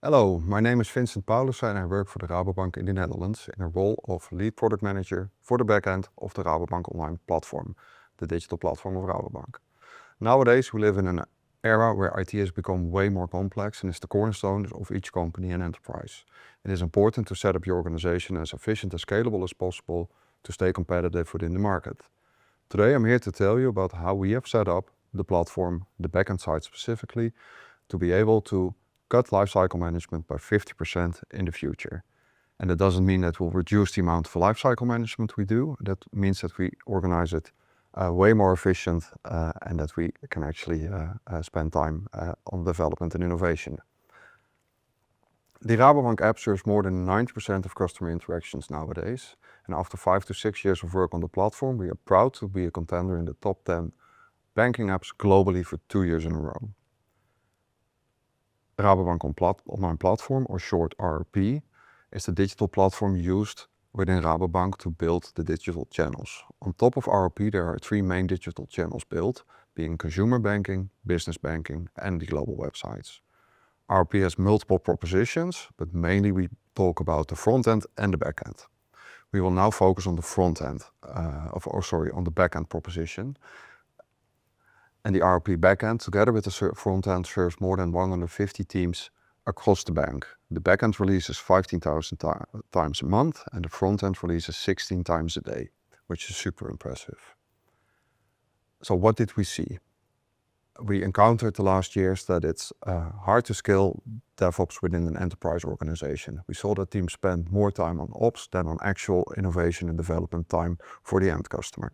Hello, my name is Vincent Poulissen and I work for the Rabobank in the Netherlands in a role of lead product manager for the backend of the Rabobank online platform, the digital platform of Rabobank. Nowadays, we live in an era where IT has become way more complex and is the cornerstone of each company and enterprise. It is important to set up your organization as efficient and scalable as possible to stay competitive within the market. Today, I'm here to tell you about how we have set up the platform, the backend side specifically, to be able to cut lifecycle management by 50% in the future. And that doesn't mean that we'll reduce the amount of lifecycle management we do. That means that we organize it way more efficient and that we can actually spend time on development and innovation. The Rabobank app serves more than 90% of customer interactions nowadays. And after 5 to 6 years of work on the platform, we are proud to be a contender in the top 10 banking apps globally for 2 years in a row. Rabobank Online Platform, or short RP, is the digital platform used within Rabobank to build the digital channels. On top of RP, there are 3 main digital channels built, being consumer banking, business banking, and the global websites. RP has multiple propositions, but mainly we talk about the front end and the back end. We will now focus on the front end, on the back end proposition. And the RP backend, together with the front end, serves more than 150 teams across the bank. The backend releases 15,000 times a month, and the front end releases 16 times a day, which is super impressive. So what did we see? We encountered the last years that it's hard to scale DevOps within an enterprise organization. We saw that teams spend more time on ops than on actual innovation and development time for the end customer.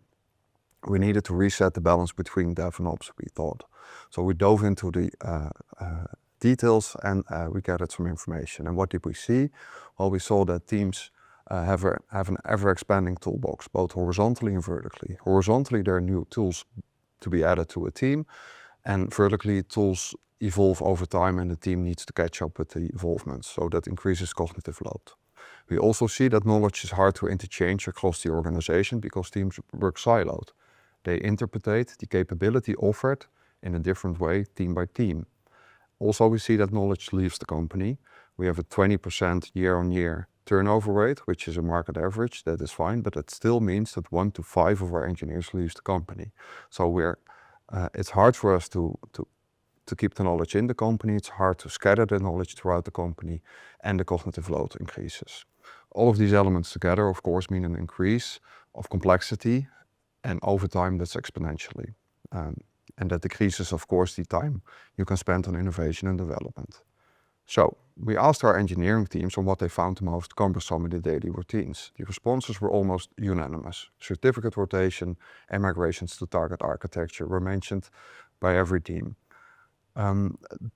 We needed to reset the balance between dev and ops, we thought. So we dove into the details and we gathered some information. And what did we see? Well, we saw that teams have an ever-expanding toolbox, both horizontally and vertically. Horizontally, there are new tools to be added to a team, and vertically, tools evolve over time and the team needs to catch up with the evolvements, so that increases cognitive load. We also see that knowledge is hard to interchange across the organization because teams work siloed. They interpret the capability offered in a different way, team by team. Also, we see that knowledge leaves the company. We have a 20% year-on-year turnover rate, which is a market average. That is fine, but it still means that 1 to 5 of our engineers leaves the company. So it's hard for us to keep the knowledge in the company. It's hard to scatter the knowledge throughout the company, and the cognitive load increases. All of these elements together, of course, mean an increase of complexity, and over time that's exponentially. And that decreases, of course, the time you can spend on innovation and development. So we asked our engineering teams on what they found the most cumbersome in the daily routines. The responses were almost unanimous. Certificate rotation and migrations to target architecture were mentioned by every team.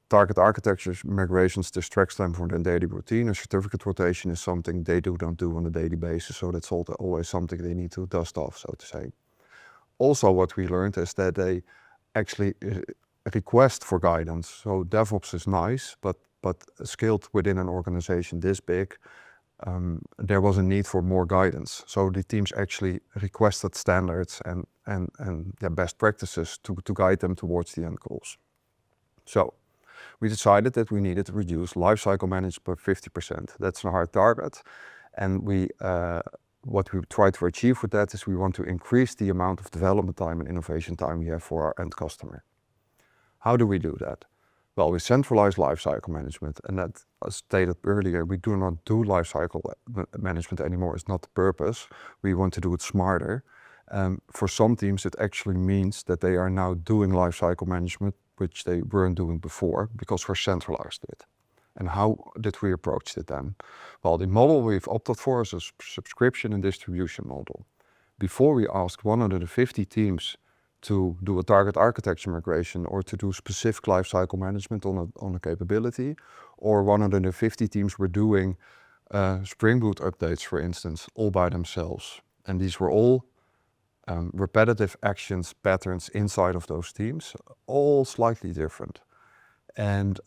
Target architecture migrations distracts them from their daily routine, and certificate rotation is something they don't do on a daily basis, so that's always something they need to dust off, so to say. Also, what we learned is that they actually request for guidance. So DevOps is nice, but scaled within an organization this big, there was a need for more guidance. So the teams actually requested standards and best practices to guide them towards the end goals. So we decided that we needed to reduce lifecycle management by 50%. That's a hard target, and what we try to achieve with that is we want to increase the amount of development time and innovation time we have for our end customer. How do we do that? Well, we centralize lifecycle management, and that, as stated earlier, we do not do lifecycle management anymore. It's not the purpose. We want to do it smarter. For some teams, it actually means that they are now doing lifecycle management, which they weren't doing before, because we're centralized it. And how did we approach it then? Well, the model we've opted for is a subscription and distribution model. Before, we asked 150 teams to do a target architecture migration or to do specific lifecycle management on a capability, or 150 teams were doing Spring Boot updates, for instance, all by themselves. And these were all repetitive actions, patterns inside of those teams, all slightly different. And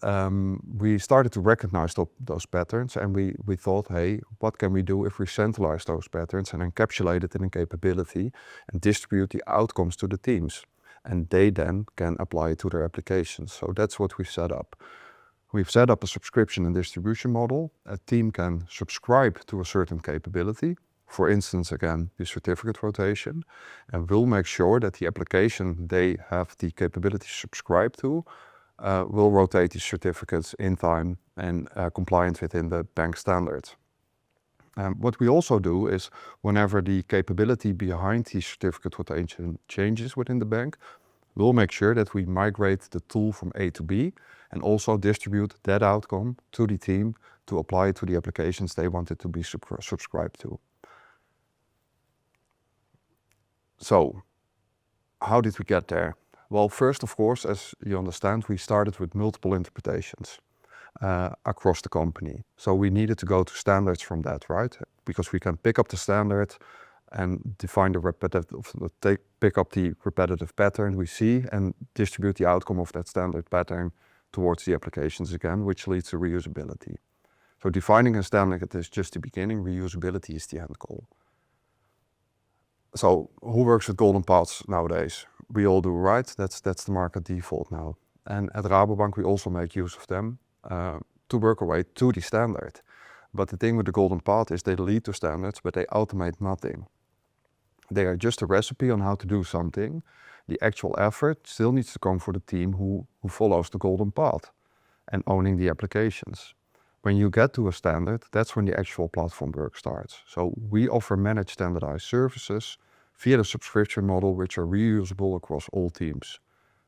we started to recognize those patterns, and we thought, hey, what can we do if we centralize those patterns and encapsulate it in a capability and distribute the outcomes to the teams? And they then can apply it to their applications. So that's what we set up. We've set up a subscription and distribution model. A team can subscribe to a certain capability. For instance, again, the certificate rotation, and we'll make sure that the application they have the capability to subscribe to will rotate these certificates in time and compliant within the bank standards. What we also do is whenever the capability behind the certificate rotation changes within the bank, we'll make sure that we migrate the tool from A to B and also distribute that outcome to the team to apply it to the applications they want it to be subscribed to. So, how did we get there? Well, first, of course, as you understand, we started with multiple interpretations across the company. So we needed to go to standards from that, right? Because we can pick up the standard and define the pick up the repetitive pattern we see and distribute the outcome of that standard pattern towards the applications again, which leads to reusability. So defining a standard is just the beginning, reusability is the end goal. So who works with golden paths nowadays? We all do, right? That's the market default now. And at Rabobank, we also make use of them to work our way to the standard. But the thing with the golden path is they lead to standards, but they automate nothing. They are just a recipe on how to do something. The actual effort still needs to come for the team who follows the golden path and owning the applications. When you get to a standard, that's when the actual platform work starts. So we offer managed standardized services via the subscription model, which are reusable across all teams.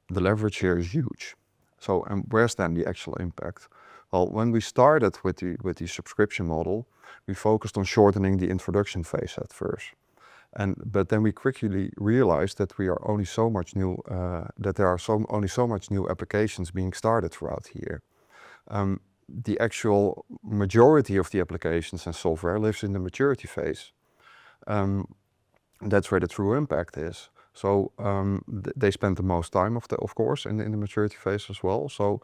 The leverage here is huge. So, and where's then the actual impact? Well, when we started with the subscription model, we focused on shortening the introduction phase at first. But then we quickly realized that we are only so much new, that there are only so much new applications being started throughout the year. The actual majority of the applications and software lives in the maturity phase. That's where the true impact is. So they spend the most time, of course, in the maturity phase as well. So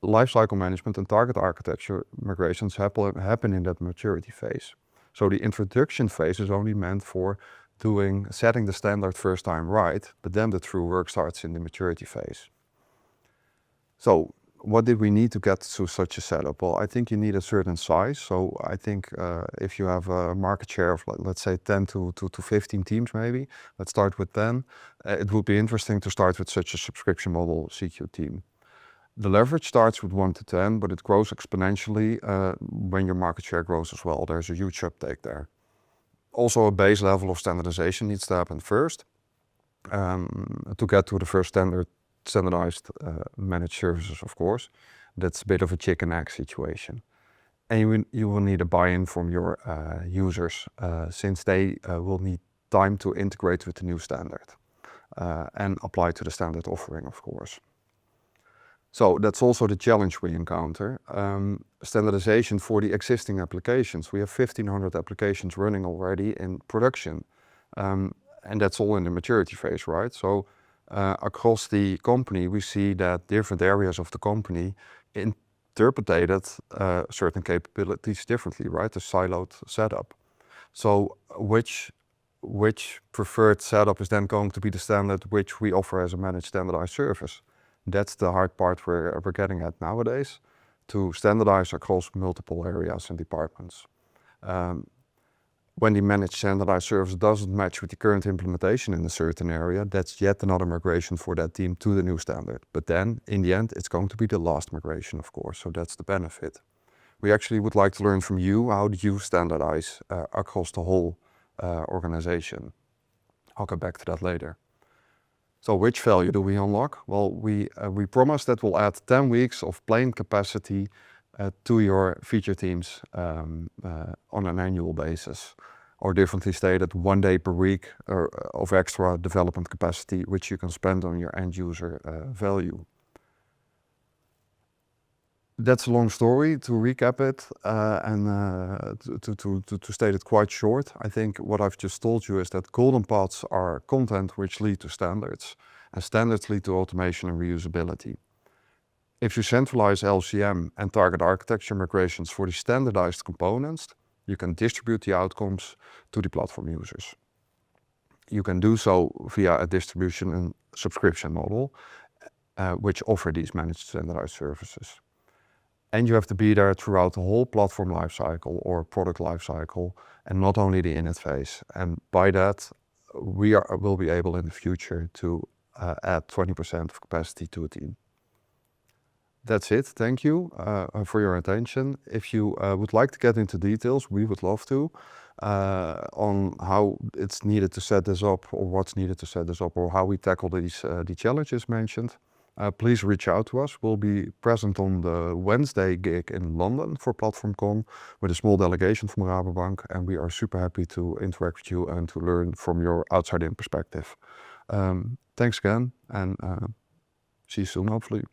lifecycle management and target architecture migrations happen in that maturity phase. So the introduction phase is only meant for setting the standard first time right, but then the true work starts in the maturity phase. So what did we need to get to such a setup? Well, I think you need a certain size. So I think if you have a market share of, let's say, 10 to 15 teams maybe, let's start with 10, it would be interesting to start with such a subscription model CQ team. The leverage starts with 1 to 10, but it grows exponentially when your market share grows as well. There's a huge uptake there. Also, a base level of standardization needs to happen first to get to the first standardized managed services, of course. That's a bit of a chicken egg situation. And you will need a buy-in from your users since they will need time to integrate with the new standard and apply to the standard offering, of course. So that's also the challenge we encounter. Standardization for the existing applications. We have 1,500 applications running already in production. And that's all in the maturity phase, right? So across the company, we see that different areas of the company interpreted certain capabilities differently, right? The siloed setup. So which preferred setup is then going to be the standard which we offer as a managed standardized service? That's the hard part we're getting at nowadays, to standardize across multiple areas and departments. When the managed standardized service doesn't match with the current implementation in a certain area, that's yet another migration for that team to the new standard. But then, in the end, it's going to be the last migration, of course, so that's the benefit. We actually would like to learn from you, how do you standardize across the whole organization? I'll come back to that later. So which value do we unlock? Well, we promise that we'll add 10 weeks of plain capacity to your feature teams on an annual basis. Or differently stated, 1 day per week of extra development capacity, which you can spend on your end user value. That's a long story. To recap it and to state it quite short, I think what I've just told you is that golden paths are content which lead to standards, and standards lead to automation and reusability. If you centralize LCM and target architecture migrations for the standardized components, you can distribute the outcomes to the platform users. You can do so via a distribution and subscription model, which offer these managed standardized services. And you have to be there throughout the whole platform lifecycle or product lifecycle, and not only the init phase. And by that, we will be able in the future to add 20% of capacity to a team. That's it. Thank you for your attention. If you would like to get into details, we would love to, on how it's needed to set this up, or what's needed to set this up, or how we tackle these the challenges mentioned. Please reach out to us. We'll be present on the Wednesday gig in London for PlatformCon with a small delegation from Rabobank, and we are super happy to interact with you and to learn from your outside-in perspective. Thanks again, and see you soon, hopefully.